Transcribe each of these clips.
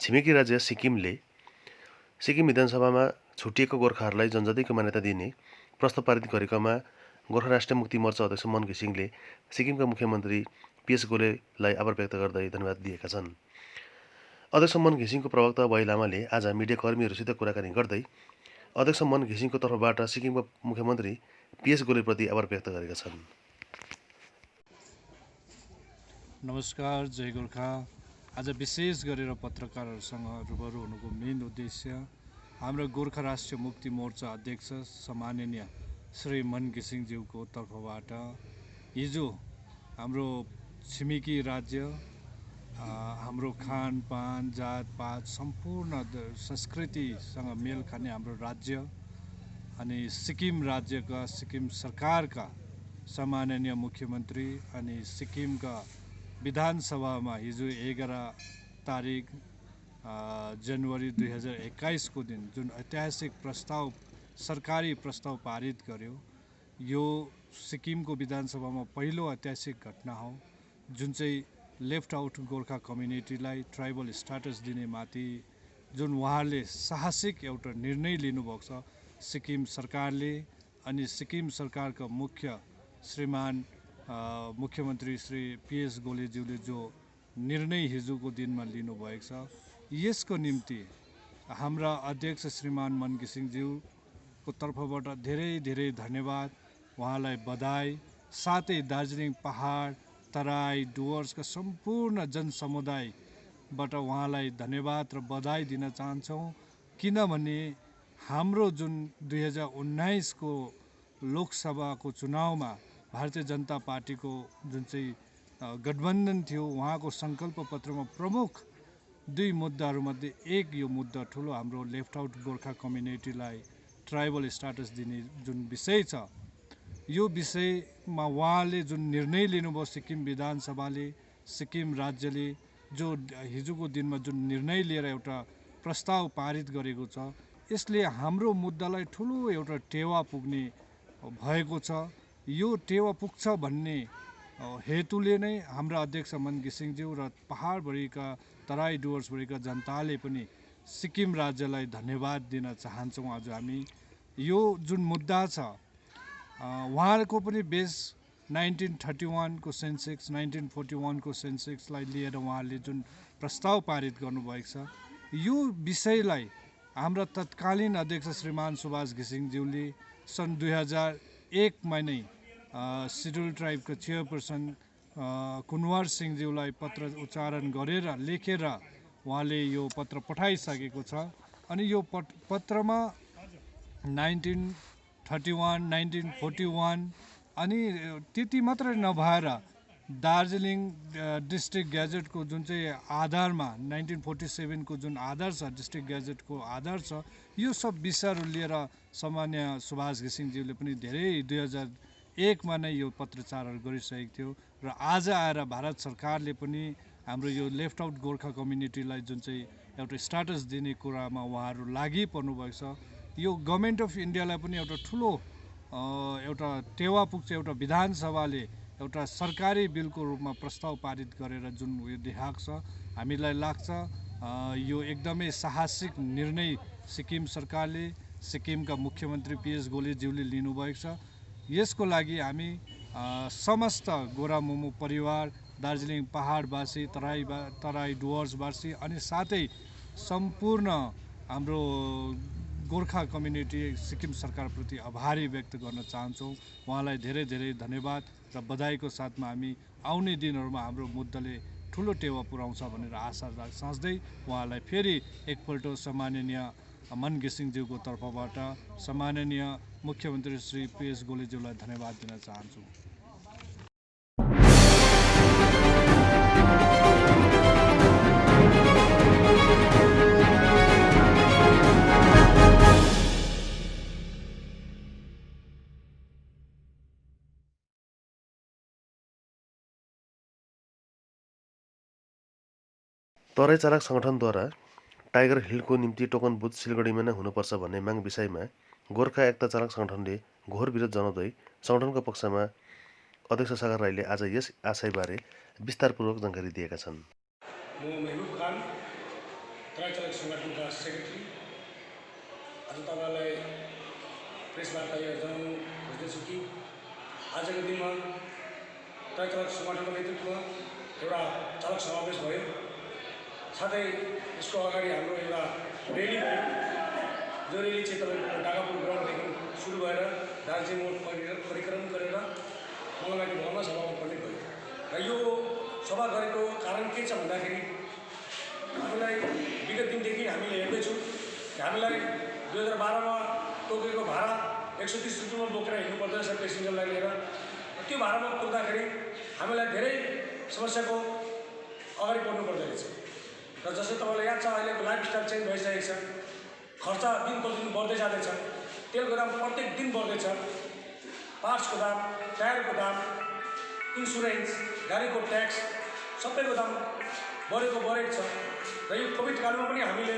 छिमेकी राज्य सिक्किमले सिक्किम विधानसभामा छुटिएको गोर्खाहरूलाई जनजातिको मान्यता दिने प्रस्ताव पारित गरेकामा गोर्खा राष्ट्रिय मुक्ति मोर्चा अध्यक्ष मन घिसिङले सिक्किमका मुख्यमन्त्री पीएस गोलेलाई आभार व्यक्त गर्दै धन्यवाद दिएका छन्। अध्यक्ष मन घिसिङको प्रवक्ता वाइ लामाले आज मिडियाकर्मीहरूसित कुराकानी गर्दै अध्यक्ष मन घिसिङको तर्फबाट सिक्किमका मुख्यमन्त्री पीएस गोलेप्रति आभार व्यक्त गरेका छन्। नमस्कार, जय गोर्खा। आज विशेष गरेर पत्रकारहरूसँग रूबरू हुनुको मेन उद्देश्य हाम्रो गोर्खा राष्ट्रिय मुक्ति मोर्चा अध्यक्ष सम्माननीय श्री मन घिसिङज्यूको तर्फबाट हिजो हाम्रो छिमेकी राज्य, हाम्रो खानपान, जातपात, सम्पूर्ण संस्कृतिसँग मेल खाने हाम्रो राज्य अनि सिक्किम राज्यका, सिक्किम सरकारका सम्माननीय मुख्यमन्त्री अनि सिक्किमका विधानसभामा हिजो 11 तारिक जनवरी 2021 को दिन जुन ऐतिहासिक प्रस्ताव, सरकारी प्रस्ताव पारित गर्यो, यो सिक्किमको विधानसभामा पहिलो ऐतिहासिक घटना हो जुन चाहिँ लेफ्ट आउट गोर्खा कम्युनिटीलाई ट्राइबल स्ट्याटस दिने माथि जुन उहाँले साहसिक एउटा निर्णय लिनुभएको छ सिक्किम सरकारले। अनि सिक्किम सरकारका मुख्य श्रीमान मुख्यमन्त्री श्री पीएस गोलेज्यूले जो निर्णय हिजोको दिनमा लिनुभएको छ, यसको निम्ति हाम्रा अध्यक्ष श्रीमान मन घिसिङज्यूको तर्फबाट धेरै धेरै धन्यवाद, उहाँलाई बधाई। साथै दार्जिलिङ पहाड, तराई, डुवर्सका सम्पूर्ण जनसमुदायबाट उहाँलाई धन्यवाद र बधाई दिन चाहन्छौँ। किनभने हाम्रो जुन 2019 को लोकसभाको चुनावमा भारतीय जनता पार्टीको जुन चाहिँ गठबन्धन थियो, उहाँको सङ्कल्प पत्रमा प्रमुख 2 मुद्दाहरूमध्ये एक यो मुद्दा ठुलो हाम्रो लेफ्ट आउट गोर्खा कम्युनिटीलाई ट्राइबल स्ट्याटस दिने जुन विषय छ, यो विषयमा उहाँले जुन निर्णय लिनुभयो, सिक्किम विधानसभाले, सिक्किम राज्यले जो हिजोको दिनमा जुन निर्णय लिएर एउटा प्रस्ताव पारित गरेको छ, यसले हाम्रो मुद्दालाई ठुलो एउटा टेवा पुग्ने भएको छ। यो टेवा पुग्छ भन्ने हेतुले नै हाम्रा अध्यक्ष मन घिसिङज्यू र पहाडभरिका, तराई डुवर्सभरिका जनताले पनि सिक्किम राज्यलाई धन्यवाद दिन चाहन्छौँ। आज हामी यो जुन मुद्दा छ, उहाँको पनि बेस 1931 को सेन्सेक्स, 1941 को सेन्सेक्सलाई लिएर उहाँले जुन प्रस्ताव पारित गर्नुभएको छ, यो विषयलाई हाम्रा तत्कालीन अध्यक्ष श्रीमान सुभाष घिसिङज्यूले सन् 2001 मा नै सिड्युल ट्राइबका चेयरपर्सन कुनवार सिंहज्यूलाई पत्र उच्चारण गरेर लेखेर उहाँले यो पत्र पठाइसकेको छ। अनि यो पत्रमा 1931, 1941 अनि त्यति मात्रै नभएर दार्जिलिङ डिस्ट्रिक्ट ग्याजेटको जुन चाहिँ आधारमा 1947 को जुन आधार छ, डिस्ट्रिक्ट ग्याजेटको आधार छ, यो सब विषयहरू लिएर सामान्य सुभाष घिसिङज्यूले पनि धेरै 2001 मा नै यो पत्रचार गरिसकेको थियो। र आज आएर भारत सरकारले पनि हाम्रो यो लेफ्ट आउट गोर्खा कम्युनिटीलाई जुन चाहिँ एउटा स्ट्याटस दिने कुरामा उहाँहरू लागि पर्नुभएको छ, यो गभर्मेन्ट अफ इन्डियालाई पनि एउटा ठुलो एउटा टेवा पुग्छ। एउटा विधानसभाले एउटा सरकारी बिलको रूपमा प्रस्ताव पारित गरेर जुन उयो देखाएको छ, हामीलाई लाग्छ यो एकदमै साहसिक निर्णय सिक्किम सरकारले, सिक्किमका मुख्यमन्त्री पीएस गोलेज्यूले लिनुभएको छ। यसको लागि हामी समस्त गोरा मोमो परिवार, दार्जिलिङ पहाडवासी, तराई डुवर्सवासी अनि साथै सम्पूर्ण हाम्रो गोर्खा कम्युनिटी सिक्किम सरकारप्रति आभारी व्यक्त गर्न चाहन्छौँ। उहाँलाई धेरै धेरै धन्यवाद र बधाईको साथमा हामी आउने दिनहरूमा हाम्रो मुद्दाले ठुलो टेवा पुर्याउँछ भनेर आशा साँच्दै उहाँलाई फेरि एकपल्ट सम्माननीय मन घिसिङज्यूको तर्फबाट सम्माननीय मुख्यमन्त्री श्री पीएस गोलेज्यूलाई धन्यवाद दिन चाहन्छु। तराई चालक सङ्गठनद्वारा टाइगर हिलको निम्ति टोकन बुथ सिलगढीमा नै हुनुपर्छ भन्ने माग विषयमा गोर्खा एकता चालक सङ्गठनले घोर विरोध जनाउँदै सङ्गठनको पक्षमा अध्यक्ष सागर राईले आज यस आशयबारे विस्तारपूर्वक जानकारी दिएका छन्। म मेहबुब खान ट्रक चालक सङ्गठनका सेक्रेटरी, आज तपाईँलाई प्रेस वार्ता जनाउनु खोज्दैछु कि आजको दिनमा ट्रक चालक सङ्गठनको नेतृत्वमा एउटा चालक समावेश भयो। साथै यसको अगाडि हाम्रो एउटा रेली भयो, जो रेली चाहिँ तपाईँको डागापुर ग्राउन्डदेखि सुरु भएर दार्जिलिङ मोड परिक्रम गरेर मङ्गलमाटी भवनमा सभामा पर्ने भयो। र यो सभा गरेको कारण के छ भन्दाखेरि हामीलाई विगत दिनदेखि हामीले हेर्दैछौँ कि हामीलाई 2012मा तोकेको भाडा 130 रुपियाँमा बोकेर हिँड्नु पर्दो रहेछ पेसेन्जरलाई लिएर। त्यो भाडामा पुग्दाखेरि हामीलाई धेरै समस्याको अगाडि पर्नु पर्दो रहेछ। र जसरी तपाईँलाई याद छ, अहिलेको लाइफस्टाइल चेन्ज भइसकेको छ, खर्च दिन प्रतिदिन बढ्दै जाँदैछ, तेलको दाम प्रत्येक दिन बढ्दैछ, पार्ट्सको दाम, टायरको दाम, इन्सुरेन्स, गाडीको ट्याक्स सबैको दाम बढेको छ। र यो कोभिड कालमा पनि हामीले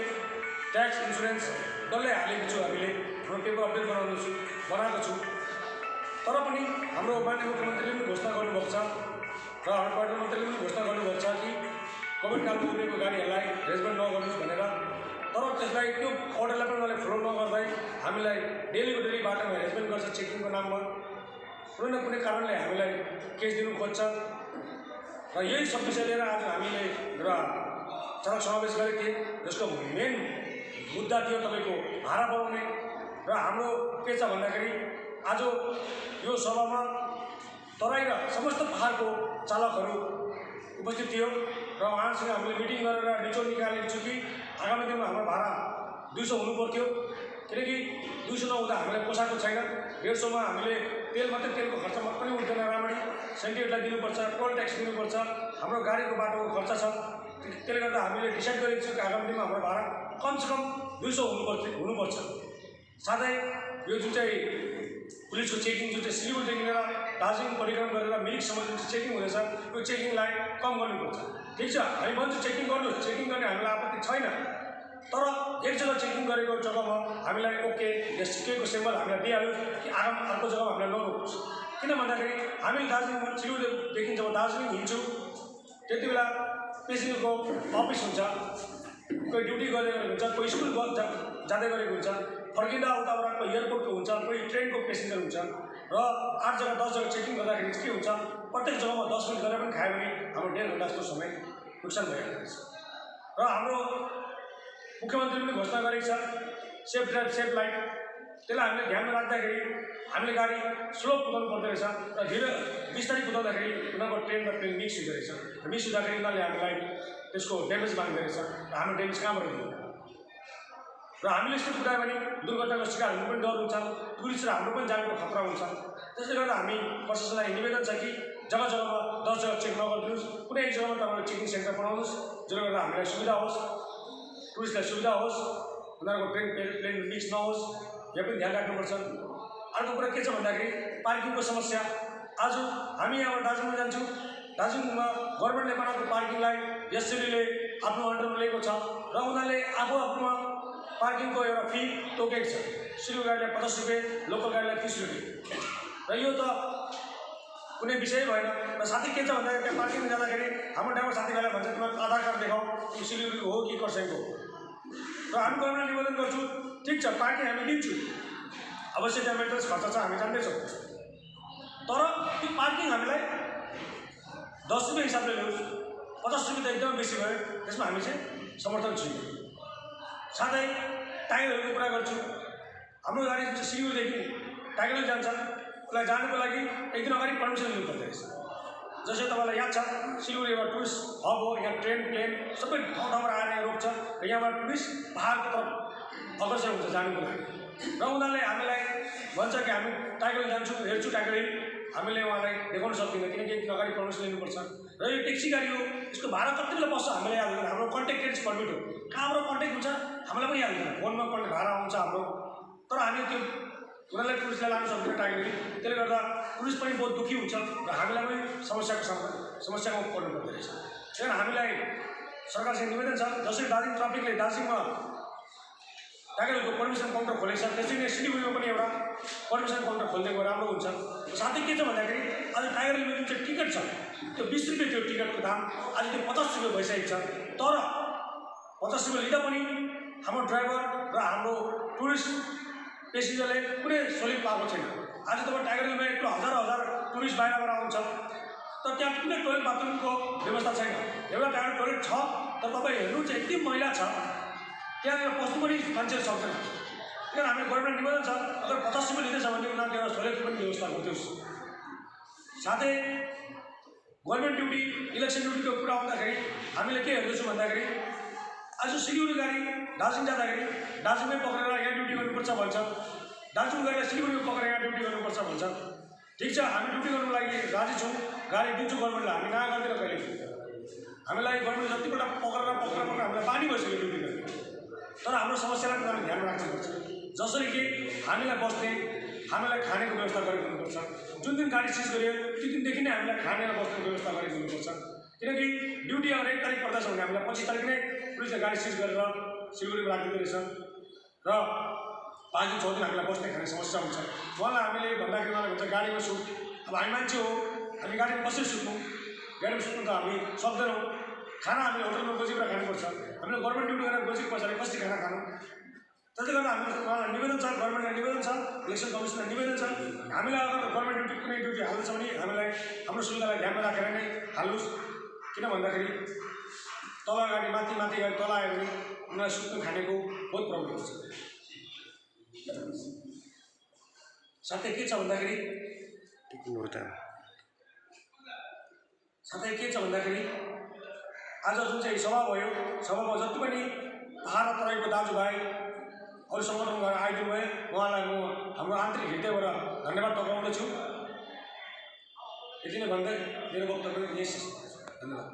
ट्याक्स इन्सुरेन्स डल्लै हालेको छु, हामीले हाम्रो पेपर अपडेट बनाएको छु। तर पनि हाम्रो माननीय मुख्यमन्त्रीले पनि घोषणा गर्नुभएको छ र हाम्रो पर्यटन मन्त्रीले पनि घोषणा गर्नुभएको छ कि कोभिड कालमा उनीहरूको गाडीहरूलाई हेरेजमेन्ट नगर्नुहोस् भनेर। तर त्यसलाई त्यो अर्डरलाई पनि उनीहरूले फलो नगर्दै हामीलाई डेलीको डेली बाटोमा हेरेजमेन्ट गर्छ चेकिङको नाममा। कुनै न कुनै कारणले हामीलाई केस दिनु खोज्छ। र यही सब विषय लिएर आज हामीले एउटा चालक समावेश गरेको थियौँ, जसको मेन मुद्दा थियो तपाईँको भाडा बढाउने। र हाम्रो के छ भन्दाखेरि आज यो सभामा तराई र समस्त पहाडको चालकहरू उपस्थित थियो र उहाँहरूसँग हामीले मिटिङ गरेर निचोड निकालेको छु कि आगामी दिनमा हाम्रो भाडा 200 हुनु पर्थ्यो, किनकि 200 नहुँदा हामीलाई पोसाएको छैन। 150मा हामीले तेल मात्रै, तेलको खर्च पनि उठ्दैन, राम्ररी सेन्टिमेटलाई दिनुपर्छ, टोल ट्याक्स दिनुपर्छ, हाम्रो गाडीको बाटोको खर्च छ। त्यसले गर्दा हामीले डिसाइड गरेको छौँ कि आगामी दिनमा हाम्रो भाडा कमसेकम 200 हुनुपर्छ। साथै यो जुन चाहिँ पुलिसको चेकिङ, जुन चाहिँ सिलगढीदेखि लिएर दार्जिलिङ परिक्रम गरेर मिरिकसम्म जुन चाहिँ चेकिङ हुँदैछ, यो चेकिङलाई कम गर्नुपर्छ। ठिक छ, हामी भन्छौँ चेकिङ गर्नुहोस्, चेकिङ गर्ने हामीलाई आपत्ति छैन। तर एक जग्गा चेकिङ गरेको जग्गामा हामीलाई ओके या सिकेको सिम्बल हामीलाई दिइहाल्यो कि अर्को जग्गामा हामीलाई नरोकोस्। किन भन्दाखेरि हामीले दार्जिलिङ सिलगढीदेखि जब दार्जिलिङ हिँड्छौँ त्यति बेला पेसेन्जरको अफिस हुन्छ, कोही ड्युटी गरेको हुन्छ, कोही स्कुल जाँदै गरेको हुन्छ, फर्किँदा उताबाट कोही एयरपोर्टको हुन्छ, कोही ट्रेनको पेसेन्जर हुन्छ। र 8 जग्गा 10 जग्गा चेकिङ गर्दाखेरि के हुन्छ, प्रत्येक जग्गामा 10 मिनट गरेर पनि खायो भने हाम्रो 1.5 घन्टा जस्तो समय नुकसान भइहाल्दो रहेछ। र हाम्रो मुख्यमन्त्रीले पनि घोषणा गरेको छ सेफ ड्राइभ सेफ लाइफ। त्यसलाई हामीले ध्यानमा राख्दाखेरि हामीले गाडी स्लो कुदाउनु पर्दो रहेछ र धीरे बिस्तारै कुदाउँदाखेरि उनीहरूको ट्रेन र प्लेन मिक्स हुँदो रहेछ। र मिक्स हुँदाखेरि उनीहरूले हामीलाई त्यसको ड्यामेज माग्दो रहेछ र हाम्रो ड्यामेज कहाँबाट दिनु। र हामीले यस्तो कुदायो भने दुर्घटनाको शिकार हुनु पनि डर हुन्छ, टुरिस्ट र हाम्रो पनि जानको खतरा हुन्छ। त्यसले गर्दा हामी प्रशासनलाई निवेदन छ कि जग्गा जग्गामा 10 जग्गा चेक नगरिदिनुहोस्, कुनै एक जग्गामा तपाईँले चेकिङ सेन्टर बनाउनुहोस्, जसले गर्दा हामीलाई सुविधा होस्, टुरिस्टलाई सुविधा होस्, उनीहरूको प्लेन मिक्स नहोस्। यहाँ पनि ध्यान राख्नुपर्छ। अर्को कुरा के छ भन्दाखेरि पार्किङको समस्या। आज हामी यहाँबाट दार्जिलिङमा जान्छौँ, दार्जिलिङमा गभर्मेन्टले बनाएको पार्किङलाई एसएलले आफ्नो अन्डरमा लिएको छ र उनीहरूले आफूमा पार्किङको एउटा फी तोकेको छ। सिलगढी गाडीलाई 50 रुपियाँ, लोकल गाडीलाई 30 रुपियाँ। र यो त कुनै विषय भएन। र साथै के छ भन्दाखेरि त्यहाँ पार्किङमा जाँदाखेरि हाम्रो ड्राइभर साथीभाइलाई भन्छ तिमीहरूको आधार कार्ड देखाऊ, तिमी सिलगढीको हो कि खरसाङको हो। र हामी गभर्मेन्टलाई निवेदन गर्छु, ठिक छ पार्किङ हामी दिन्छौँ, अवश्य त्यहाँ मेन्टेनेन्स खर्च छ, हामी जान्दैछौँ। तर त्यो पार्किङ हामीलाई 10 रुपियाँ हिसाबले ल्याउँछ, 50 रुपियाँ त एकदमै बेसी भयो, त्यसमा हामी चाहिँ समर्थन छैनौँ। साथै टाइगरहरूको कुरा गर्छु, हाम्रो गाडी जुन चाहिँ सिलगढीदेखि टाइगर जान्छ, उसलाई जानुको लागि एक दिन अगाडि पर्मिसन लिनु पर्दो रहेछ। जसरी तपाईँलाई याद छ, सिलगढी एउटा टुरिस्ट हब हो, यहाँ ट्रेन प्लेन सबै ठाउँबाट आएर यहाँ रोक्छ र यहाँबाट टुरिस्ट पहाडको तरफ अग्रसर हुन्छ जानुको लागि। र उनीहरूले हामीलाई भन्छ कि हामी टाइगर जान्छौँ, हेर्छु टाइगर हिल, हामीले उहाँलाई देखाउन सक्दैनौँ किनकि एक दिन अगाडि पर्मिसन लिनुपर्छ। र यो ट्याक्सी गाडी हो, यसको भाडा कति बेला बस्छ हामीलाई याद हुँदैन। हाम्रो कन्ट्याक्ट ट्रेन्स पर्मिट हो, कहाँबाट कन्ट्याक्ट हुन्छ हामीलाई पनि याद हुँदैन, फोनमा कन्ट्याक्ट भाडा आउँछ हाम्रो। तर हामी त्यो उनीहरूलाई टुरिस्टलाई लानु सक्दैन टाइगर हिल। त्यसले गर्दा टुरिस्ट पनि बहुत दुःखी हुन्छ र हामीलाई पनि समस्यामा पर्नु पर्दो रहेछ। त्यही भएर हामीलाई सरकारसँग निवेदन छ, जसरी दार्जिलिङ ट्राफिकले दार्जिलिङमा टाइगरको पर्मिसन काउन्टर खोलेको छ, त्यसरी नै सिलगढीमा पनि एउटा पर्मिसन काउन्टर खोलिदिएको राम्रो हुन्छ। साथै के छ भन्दाखेरि आज टाइगर हिलमा जुन चाहिँ टिकट छ त्यो 20 रुपियाँ थियो टिकटको दाम, आज त्यो 50 रुपियाँ भइसकेको छ। तर 50 रुपियाँ लिँदा पनि हाम्रो ड्राइभर र हाम्रो टुरिस्ट पेसेन्जरले कुनै सहुलियत पाएको छैन। आज तपाईँ टाइगर हिलमा यत्रो हजार टुरिस्ट बाहिरबाट आउँछ, तर त्यहाँ कुनै टोइलेट बाथरुमको व्यवस्था छैन। एउटा टाइगर टोइलेट छ, तर तपाईँ हेर्नुहुन्छ यति मैला छ, त्यहाँनिर पस्नु पनि मान्छेहरू सक्दैन। त्यही भएर हामीले गभर्मेन्ट निवेदन छ, अगर 50 रुपियाँ लिँदैछ भने उनीहरूले एउटा टोइलेटको पनि व्यवस्था गरिदियोस्। साथै गभर्मेन्ट ड्युटी, इलेक्सन ड्युटीको कुरा आउँदाखेरि हामीले के हेर्दैछौँ भन्दाखेरि आज सिलगढी गाडी दार्जिलिङ जाँदाखेरि दार्जिलिङमै पक्रेर यहाँ ड्युटी गर्नुपर्छ भन्छ, दार्जिलिङ गएर सिलगढीमा पक्रेर यहाँ ड्युटी गर्नुपर्छ भन्छ। ठिक छ, हामी ड्युटी गर्नुको लागि राजी छौँ, गाडी दिन्छौँ गभर्मेन्टलाई, हामी नयाँ गर्दैन कहिले। हामीलाई गभर्मेन्ट जतिपल्ट पक्रेर हामीलाई बानी भइसक्यो ड्युटी गर्ने। तर हाम्रो समस्यालाई पनि हामीले ध्यान राख्नुपर्छ, जसरी कि हामीलाई बस्ने, हामीलाई खानेको व्यवस्था गरिदिनुपर्छ। जुन दिन गाडी सिज गरियो त्यो दिनदेखि नै हामीलाई खाने र बस्ने व्यवस्था गरिदिनुपर्छ। किनकि ड्युटी अगर 1 तारिक पर्दैछ भने हामीलाई 25 तारिक नै पुलिसले गाडी सिज गरेर सिलगढीमा राखिदिँदो रहेछ र 5 दिन 6 दिन हामीलाई बस्ने खाने समस्या हुन्छ। उहाँलाई हामीले भन्दाखेरि उहाँले भन्छ गाडीमा सुट। अब हामी मान्छे हो, हामी गाडीमा कसरी सुत्नु? गाडीमा सुत्नु त हामी सक्दैनौँ। खाना हामीले होटलमा गोजिएर खानुपर्छ। हामीले गभर्मेन्ट ड्युटी गरेर गोजिएको पैसाले कसरी खाना खानु? त्यसले गर्दा हाम्रो उहाँलाई निवेदन छ, गभर्मेन्टलाई निवेदन छ, इलेक्सन कमिसनलाई निवेदन छ, हामीलाई अगर गभर्मेन्ट ड्युटी कुनै ड्युटी हाल्दैछ भने हामीलाई हाम्रो सुविधालाई ध्यानमा राखेर नै हाल्नुहोस्। किन भन्दाखेरि तल गाडी माथि गाडी तल आयो भने उनीहरूलाई सुत्नु खानेको बहुत प्रब्लम हुन्छ। साथै के छ भन्दाखेरि आज जुन चाहिँ सभा भयो, सभामा जति पनि पहाड र तराईको दाजुभाइ अरू सङ्गठनबाट आइदिनु भए उहाँलाई म हाम्रो आन्तरिक हृदयबाट धन्यवाद टक्राउँदछु। यति नै भन्दै मेरो वक्तव्य यस। धन्यवाद।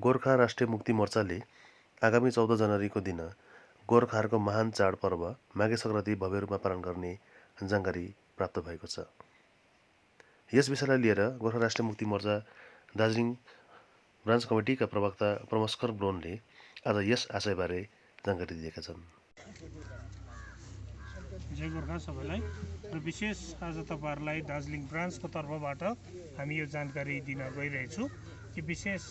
गोर्खा राष्ट्रिय मुक्ति मोर्चाले आगामी 14 जनवरीको दिन गोर्खाहरूको महान चाड पर्व माघे सङ्क्रान्ति भव्य रूपमा पालन गर्ने जानकारी प्राप्त भएको छ। यस विषयलाई लिएर गोर्खा राष्ट्रिय मुक्ति मोर्चा दार्जिलिङ ब्रान्च कमिटीका प्रवक्ता प्रमस्कर ब्रोनले आज यस आशयबारे जानकारी दिएका छन्। जय गोर्खा सबैलाई र विशेष आज तपाईहरुलाई दार्जिलिङ ब्रान्चको तर्फबाट हामी यो जानकारी दिन गइरहेछौँ कि विशेष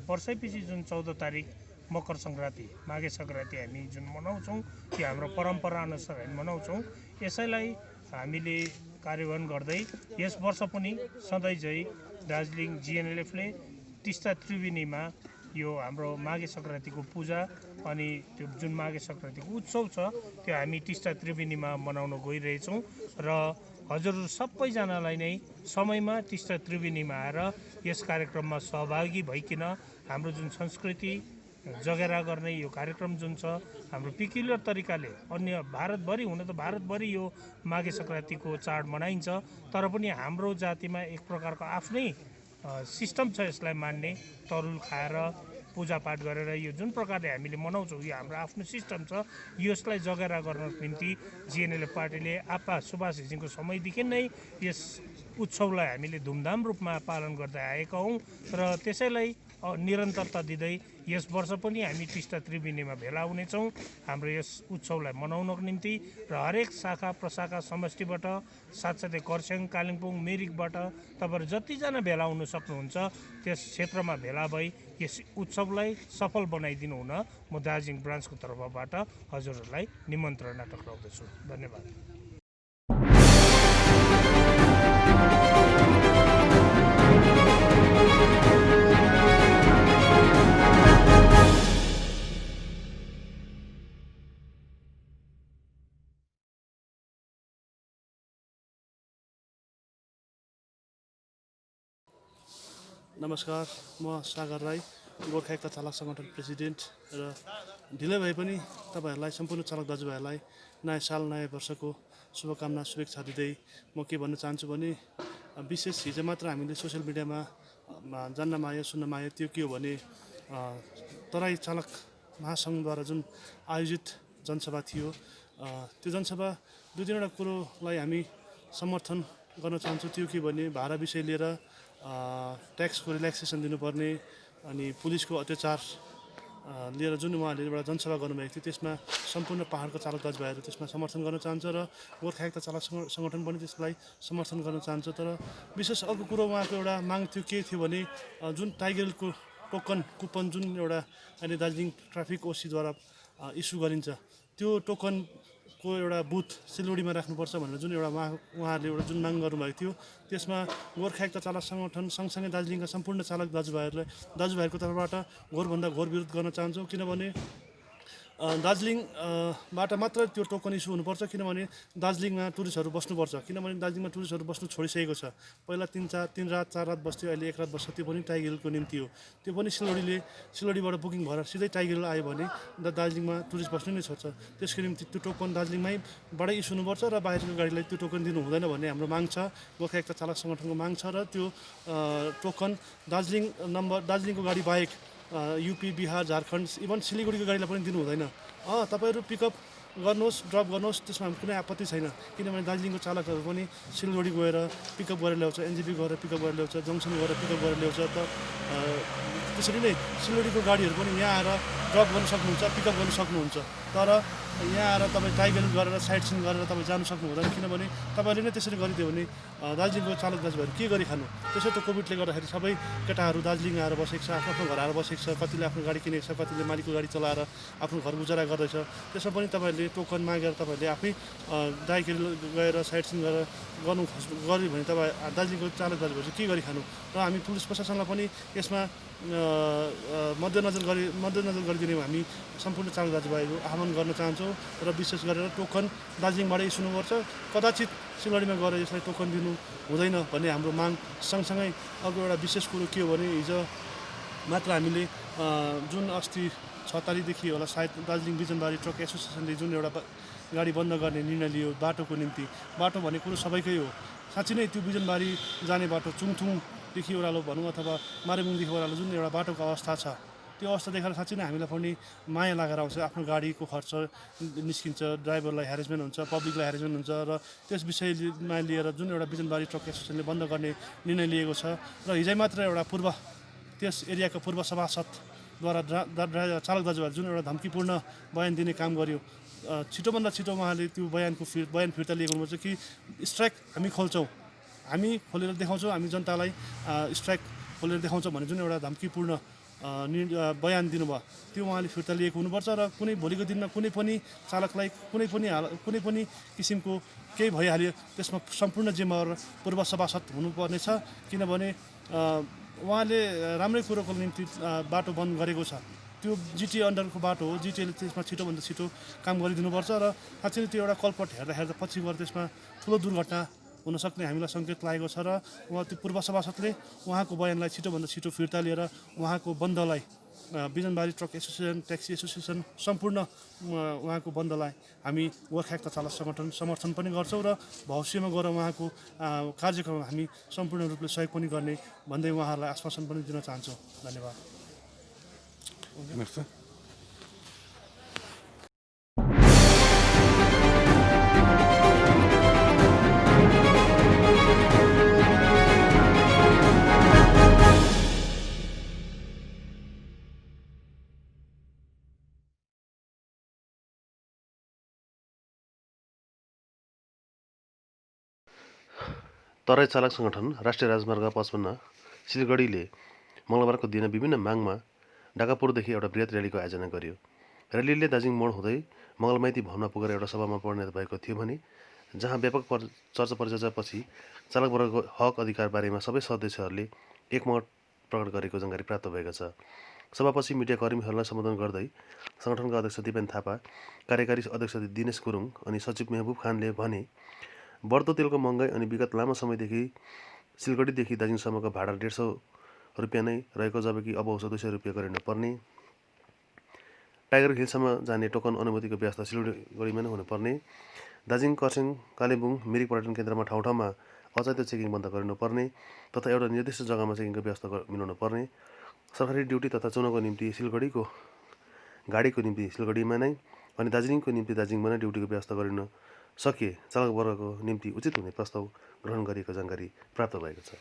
वर्षैपछि जुन 14 तारिक मकर सङ्क्रान्ति माघे सङ्क्रान्ति हामी जुन मनाउँछौँ त्यो हाम्रो परम्परा अनुसार हामी मनाउँछौँ। यसैलाई हामीले कार्यान्वयन गर्दै यस वर्ष पनि सधैँ झै दार्जिलिङ जिएनएलएफले टिस्टा त्रिवेणीमा यो हाम्रो माघे सङ्क्रान्तिको पूजा अनि त्यो जुन माघे सङ्क्रान्तिको उत्सव छ त्यो हामी टिस्टा त्रिवेणीमा मनाउन गइरहेछौँ र हजुरहरू सबैजनालाई नै समयमा टिस्टा त्रिवेणीमा आएर यस कार्यक्रममा सहभागी भइकन हाम्रो जुन संस्कृति जगेरा गर्ने यो कार्यक्रम जुन छ हाम्रो पिक्युलर तरिकाले अन्य भारतभरि हुन त भारतभरि यो माघे सङ्क्रान्तिको चाड मनाइन्छ, तर पनि हाम्रो जातिमा एक प्रकारको आफ्नै सिस्टम छ यसलाई मान्ने। तरुल खाएर पूजापाठ गरेर यो जुन प्रकारले हामीले मनाउँछौँ यो हाम्रो आफ्नो सिस्टम छ। यसलाई जगेरा गर्नको निम्ति जिएनएलएफ पार्टीले आपा सुभाष घिसिङको समयदेखि नै यस उत्सवलाई हामीले धुमधाम रूपमा पालन गर्दै आएका हौँ र त्यसैलाई निरन्तरता दिँदै यस वर्ष पनि हामी टिस्टा त्रिवेणीमा भेला हुनेछौँ हाम्रो यस उत्सवलाई मनाउनको निम्ति र हरेक शाखा प्रशाखा समष्टिबाट साथसाथै खरसाङ कालिम्पोङ मिरिकबाट तपाईहरु जतिजना भेला हुन सक्नुहुन्छ त्यस क्षेत्रमा भेला भई यस उत्सवलाई सफल बनाइदिनु हुन म दार्जिलिङ ब्रान्चको तर्फबाट हजुरहरूलाई निमन्त्रणा टक्राउँदछु। धन्यवाद। नमस्कार, म सागर राई, गोर्खा एकता चालक सङ्गठन प्रेसिडेन्ट र ढिलै भए पनि तपाईँहरूलाई सम्पूर्ण चालक दाजुभाइहरूलाई नयाँ साल नयाँ वर्षको शुभकामना शुभेच्छा दिँदै म के भन्न चाहन्छु भने विशेष हिजो मात्र हामीले सोसियल मिडियामा जान्न आयो सुन्न आयो त्यो के हो भने तराई चालक महासङ्घद्वारा जुन आयोजित जनसभा थियो त्यो जनसभा दुई तिनवटा कुरोलाई हामी समर्थन गर्न चाहन्छु त्यो के भने भाडा विषय लिएर ट्याक्सको रिल्याक्सेसन दिनुपर्ने अनि पुलिसको अत्याचार लिएर जुन उहाँले एउटा जनसभा गर्नुभएको थियो त्यसमा सम्पूर्ण पहाडको चालक दाजुभाइहरू त्यसमा समर्थन गर्न चाहन्छ र गोर्खा एकता चालक सङ्गठन पनि त्यसलाई समर्थन गर्न चाहन्छ। तर विशेष अर्को कुरो उहाँको एउटा माग थियो के थियो भने जुन टाइगरको टोकन कुपन जुन एउटा अहिले दार्जिलिङ ट्राफिक ओसीद्वारा इस्यु गरिन्छ त्यो टोकनको एउटा बुथ सिलगढीमा राख्नुपर्छ भनेर जुन एउटा उहाँहरूले एउटा जुन माग गर्नुभएको थियो त्यसमा गोर्खा एकता चालक सङ्गठन सँगसँगै दार्जिलिङका सम्पूर्ण चालक दाजुभाइहरूको तर्फबाट घोरभन्दा घोर विरोध गर्न चाहन्छौँ। किनभने दार्जिलिङबाट मात्र त्यो टोकन इस्यु हुनुपर्छ किनभने दार्जिलिङमा टुरिस्टहरू बस्नुपर्छ किनभने दार्जिलिङमा टुरिस्टहरू बस्नु छोडिसकेको छ। पहिला 3 रात 4 रात बस्थ्यो अहिले 1 रात बस्छ त्यो पनि टाइगर हिलको निम्ति हो। त्यो पनि सिलगढीबाट बुकिङ भएर सिधै टाइगर हिल आयो भने दार्जिलिङमा टुरिस्ट बस्नु नै छोड्छ। त्यसको निम्ति त्यो टोकन दार्जिलिङमैबाटै इस्यु हुनुपर्छ र बाहिरको गाडीलाई त्यो टोकन दिनु हुँदैन भन्ने हाम्रो माग छ। गोर्खा एकता चालक सङ्गठनको माग छ र त्यो टोकन दार्जिलिङको गाडी बाहेक युपी बिहार झारखण्ड इभन सिलगढीको गाडीलाई पनि दिनु हुँदैन। तपाईँहरू पिकअप गर्नुहोस् ड्रप गर्नुहोस् त्यसमा कुनै आपत्ति छैन किनभने दार्जिलिङको चालकहरू पनि सिलगढी गएर पिकअप गरेर ल्याउँछ, एनजेपी गएर पिकअप गरेर ल्याउँछ, जङ्सन गएर पिकअप गरेर ल्याउँछ। त त्यसरी नै सिलगढीको गाडीहरू पनि यहाँ आएर ड्रप गर्न सक्नुहुन्छ, पिकअप गर्न सक्नुहुन्छ। तर यहाँ आएर तपाईँ टाइगर गरेर साइड सिन गरेर तपाईँ जानु सक्नु हुँदैन किनभने तपाईँले नै त्यसरी गरिदियो भने दार्जिलिङको चालक दाजुभाइहरू के गरी खानु। त्यसै त कोभिडले गर्दाखेरि सबै केटाहरू दार्जिलिङ आएर बसेको छ, आफ्नो घर आएर बसेको छ, कतिले आफ्नो गाडी किनेको छ, कतिले मालिकको गाडी चलाएर आफ्नो घर गुजारा गर्दैछ। त्यसमा पनि तपाईँहरूले टोकन मागेर तपाईँहरूले आफै टाइगर गएर साइड सिन गरेर गऱ्यो भने तपाईँ दार्जिलिङको चालक दाजुभाइ चाहिँ के गरी खानु। र हामी पुलिस प्रशासनलाई पनि यसमा मध्यनजर गरिदिने हामी सम्पूर्ण चालक दाजुभाइहरू आह्वान गर्न चाहन्छौँ र विशेष गरेर टोकन दार्जिलिङबाट इस्यु हुनुपर्छ। कदाचित सिलगढीमा गएर यसलाई टोकन दिनु हुँदैन भन्ने हाम्रो माग। सँगसँगै अर्को एउटा विशेष कुरो के हो भने हिजो मात्र हामीले जुन अस्ति 6 तारिकदेखि होला सायद दार्जिलिङ बिजनबारी ट्रक एसोसिएसनले जुन एउटा गाडी बन्द गर्ने निर्णय लियो बाटोको निम्ति। बाटो भन्ने कुरो सबैकै हो। साँच्चै नै त्यो बिजनबारी जाने बाटो चुङथुङदेखि ओह्रालो भनौँ अथवा मारेबुङदेखि ओह्रालो जुन एउटा बाटोको अवस्था छ त्यो अवस्था देखेर साँच्चै नै हामीलाई पनि माया लागेर आउँछ। आफ्नो गाडीको खर्च निस्किन्छ, ड्राइभरलाई ह्यारेसमेन्ट हुन्छ, पब्लिकलाई ह्यारेसमेन्ट हुन्छ र त्यस विषयमा लिएर जुन एउटा बिजनबारी ट्रक एसोसिएसनले बन्द गर्ने निर्णय लिएको छ र हिजै मात्र एउटा त्यस एरियाको पूर्व सभासदद्वारा चालक दाजुभाइ जुन एउटा धम्कीपूर्ण बयान दिने काम गर्यो। छिटोभन्दा छिटो उहाँले त्यो बयान फिर्ता लिएको हुनुपर्छ कि स्ट्राइक हामी खोल्छौँ, हामी खोलेर देखाउँछौँ, हामी जनतालाई स्ट्राइक खोलेर देखाउँछौँ भने जुन एउटा धम्कीपूर्ण बयान दिनुभयो त्यो उहाँले फिर्ता लिएको हुनुपर्छ र कुनै भोलिको दिनमा कुनै पनि चालकलाई कुनै पनि किसिमको केही भइहाल्यो त्यसमा सम्पूर्ण जिम्मेवार पूर्व सभासद हुनुपर्नेछ किनभने उहाँले राम्रै कुरोको निम्ति बाटो बन्द गरेको छ। त्यो जिटिए अन्डरको बाटो हो, जिटिएले त्यसमा छिटोभन्दा छिटो काम गरिदिनुपर्छ र साँच्चै त्यो एउटा कलपट हेर्दा पछि गएर त्यसमा ठुलो दुर्घटना हुनसक्ने हामीलाई सङ्केत लागेको छ र उहाँ त्यो पूर्व सभासदले उहाँको बयानलाई छिटोभन्दा छिटो फिर्ता लिएर उहाँको बन्दलाई Bijanbari truck association, taxi association सम्पूर्ण उहाँको बन्दलाई हामी गोर्खा एकता चालक सङ्गठन समर्थन पनि गर्छौँ र भविष्यमा गएर उहाँको कार्यक्रम हामी सम्पूर्ण रूपले सहयोग पनि गर्ने भन्दै उहाँहरूलाई आश्वासन पनि दिन चाहन्छौँ। धन्यवाद। तराई चालक सङ्गठन राष्ट्रिय राजमार्ग 55 सिलगढीले मङ्गलबारको दिन विभिन्न मागमा ढाकापुरदेखि एउटा बृहत र्यालीको आयोजना गर्यो। र्यालीले दार्जिलिङ मोड हुँदै मङ्गलमाइती भवनमा पुगेर एउटा सभामा परिणत भएको थियो भने जहाँ व्यापक चर्चा परिचर्चापछि चालकवर्गको हक अधिकार बारेमा सबै सदस्यहरूले एकमत प्रकट गरेको जानकारी प्राप्त भएको छ। सभापछि मिडियाकर्मीहरूलाई सम्बोधन गर्दै सङ्गठनका अध्यक्ष दिपेन थापा, कार्यकारी अध्यक्ष दिनेश गुरुङ अनि सचिव मेहबुब खानले भने बढ्दो तेलको महँगाई अनि विगत लामो समयदेखि सिलगढीदेखि दार्जिलिङसम्मको भाडा 150 रुपियाँ नै रहेको जबकि अब 200 रुपियाँ गरिन पर्ने, टाइगर हिलसम्म जाने टोकन अनुमतिको व्यवस्था सिलगढीमा नै हुनुपर्ने, दार्जिलिङ, खरसाङ, कालेबुङ, मिरिक पर्यटन केन्द्रमा ठाउँ ठाउँमा अवैध चेकिङ बन्द गरिनुपर्ने तथा एउटा निर्दिष्ट जग्गामा चेकिङको व्यवस्था मिलाउनु पर्ने, सरकारी ड्युटी तथा चुनावको निम्ति गाडीको निम्ति सिलगढीमा नै अनि दार्जिलिङको निम्ति दार्जिलिङमा नै ड्युटीको व्यवस्था गरिन सकिए चालक वर्गको निम्ति उचित हुने प्रस्ताव ग्रहण गरिएको जानकारी प्राप्त भएको छ।